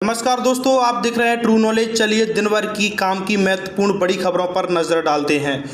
नमस्कार दोस्तों, आप देख रहे हैं ट्रू नॉलेज। चलिए दिन भर की काम की महत्वपूर्ण बड़ी खबरों पर नजर डालते हैं।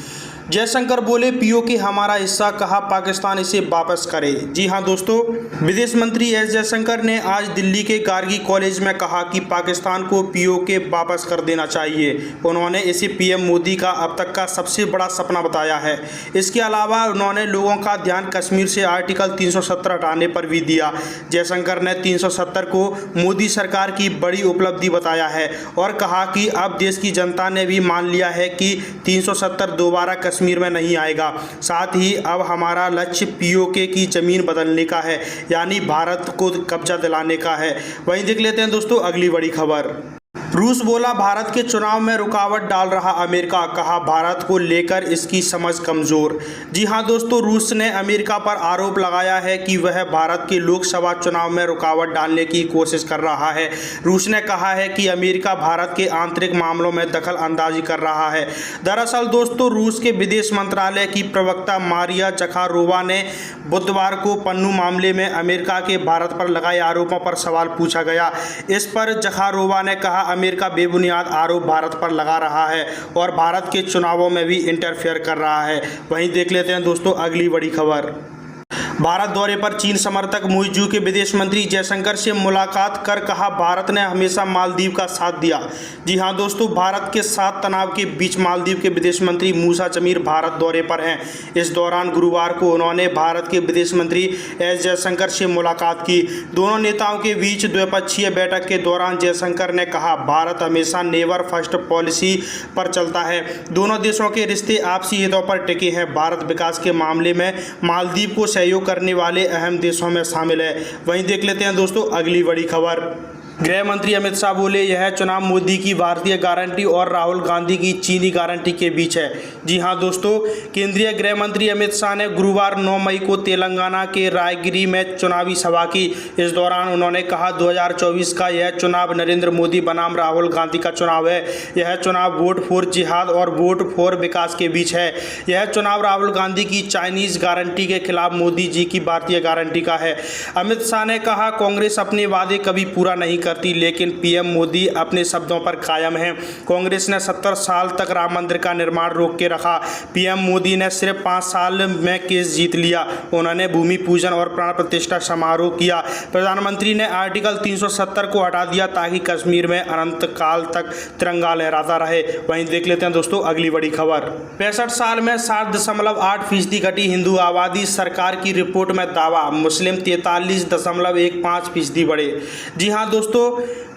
जयशंकर बोले पीओके हमारा हिस्सा, कहा पाकिस्तान इसे वापस करे। जी हां दोस्तों, विदेश मंत्री एस जयशंकर ने आज दिल्ली के गार्गी कॉलेज में कहा कि पाकिस्तान को पीओके वापस कर देना चाहिए। उन्होंने इसे पीएम मोदी का अब तक का सबसे बड़ा सपना बताया है। इसके अलावा उन्होंने लोगों का ध्यान कश्मीर से आर्टिकल 370 हटाने पर भी दिया। जयशंकर ने 370 को मोदी सरकार की बड़ी उपलब्धि बताया है और कहा कि अब देश की जनता ने भी मान लिया है कि 370 दोबारा कश्मीर में नहीं आएगा। साथ ही अब हमारा लक्ष्य पीओके की जमीन बदलने का है, यानी भारत को कब्जा दिलाने का है। वहीं देख लेते हैं दोस्तों अगली बड़ी खबर। रूस बोला भारत के चुनाव में रुकावट डाल रहा अमेरिका, कहा भारत को लेकर इसकी समझ कमजोर। जी हां दोस्तों, रूस ने अमेरिका पर आरोप लगाया है कि वह भारत के लोकसभा चुनाव में रुकावट डालने की कोशिश कर रहा है। रूस ने कहा है कि अमेरिका भारत के आंतरिक मामलों में दखल अंदाजी कर रहा है। दरअसल दोस्तों, रूस के विदेश मंत्रालय की प्रवक्ता मारिया जखारोवा ने बुधवार को पन्नू मामले में अमेरिका के भारत पर लगाए आरोपों पर सवाल पूछा गया। इस पर जखारोवा ने कहा अमेरिका बेबुनियाद आरोप भारत पर लगा रहा है और भारत के चुनावों में भी इंटरफेयर कर रहा है। वहीं देख लेते हैं दोस्तों अगली बड़ी खबर। भारत दौरे पर चीन समर्थक मुइजू के विदेश मंत्री जयशंकर से मुलाकात कर कहा भारत ने हमेशा मालदीव का साथ दिया। जी हां दोस्तों, भारत के साथ तनाव के बीच मालदीव के विदेश मंत्री मूसा जमीर भारत दौरे पर हैं। इस दौरान गुरुवार को उन्होंने भारत के विदेश मंत्री एस जयशंकर से मुलाकात की। दोनों नेताओं के बीच द्विपक्षीय बैठक के दौरान जयशंकर ने कहा भारत हमेशा नेवर फर्स्ट पॉलिसी पर चलता है। दोनों देशों के रिश्ते आपसी हितों पर टिके हैं। भारत विकास के मामले में मालदीव को सहयोग करने वाले अहम देशों में शामिल है। वहीं देख लेते हैं दोस्तों अगली बड़ी खबर। गृह मंत्री अमित शाह बोले यह चुनाव मोदी की भारतीय गारंटी और राहुल गांधी की चीनी गारंटी के बीच है। जी हां दोस्तों, केंद्रीय गृह मंत्री अमित शाह ने गुरुवार 9 मई को तेलंगाना के रायगिरी में चुनावी सभा की। इस दौरान उन्होंने कहा 2024 का यह चुनाव नरेंद्र मोदी बनाम राहुल गांधी का चुनाव है। यह चुनाव वोट फॉर जिहाद और वोट फॉर विकास के बीच है। यह चुनाव राहुल गांधी की चाइनीज गारंटी के खिलाफ मोदी जी की भारतीय गारंटी का है। अमित शाह ने कहा कांग्रेस अपने वादे कभी पूरा नहीं करती, लेकिन पीएम मोदी अपने शब्दों पर कायम हैं। कांग्रेस ने 70 साल तक राम मंदिर का निर्माण रोक के रखा। पीएम मोदी ने सिर्फ 5 साल में केस जीत लिया। उन्होंने भूमि पूजन और प्राण प्रतिष्ठा समारोह किया। प्रधानमंत्री ने आर्टिकल 370 को हटा दिया ताकि कश्मीर में अनंत काल तक तिरंगा लहराता रहे। वहीं देख लेते हैं दोस्तों अगली बड़ी खबर। 65 साल में 7.8% घटी हिंदू आबादी, सरकार की रिपोर्ट में दावा। मुस्लिम 43.15% बढ़े। जी हाँ दोस्तों,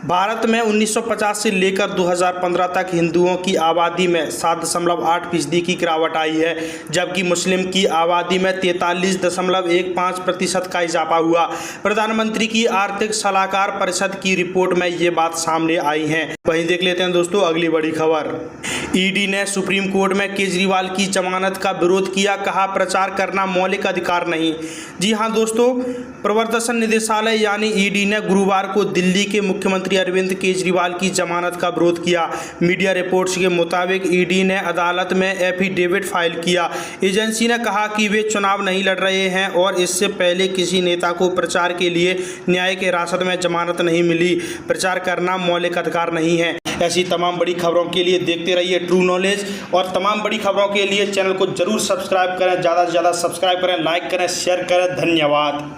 भारत में 1950 से लेकर 2015 तक हिंदुओं की आबादी में 7.8% की गिरावट आई है, जबकि मुस्लिम की आबादी में 43.15% का इजाफा हुआ। प्रधानमंत्री की आर्थिक सलाहकार परिषद की रिपोर्ट में ये बात सामने आई है। वहीं देख लेते हैं दोस्तों अगली बड़ी खबर। ईडी ने सुप्रीम कोर्ट में केजरीवाल की जमानत का विरोध किया, कहा प्रचार करना मौलिक अधिकार नहीं। जी हां दोस्तों, प्रवर्तन निदेशालय यानी ईडी ने गुरुवार को दिल्ली के मुख्यमंत्री अरविंद केजरीवाल की जमानत का विरोध किया। मीडिया रिपोर्ट्स के मुताबिक ईडी ने अदालत में एफिडेविट फाइल किया। एजेंसी ने कहा कि वे चुनाव नहीं लड़ रहे हैं और इससे पहले किसी नेता को प्रचार के लिए न्यायिक हिरासत में जमानत नहीं मिली। प्रचार करना मौलिक अधिकार नहीं है। ऐसी तमाम बड़ी खबरों के लिए देखते रहिए ट्रू नॉलेज, और तमाम बड़ी खबरों के लिए चैनल को जरूर सब्सक्राइब करें। ज़्यादा से ज़्यादा सब्सक्राइब करें, लाइक करें, शेयर करें। धन्यवाद।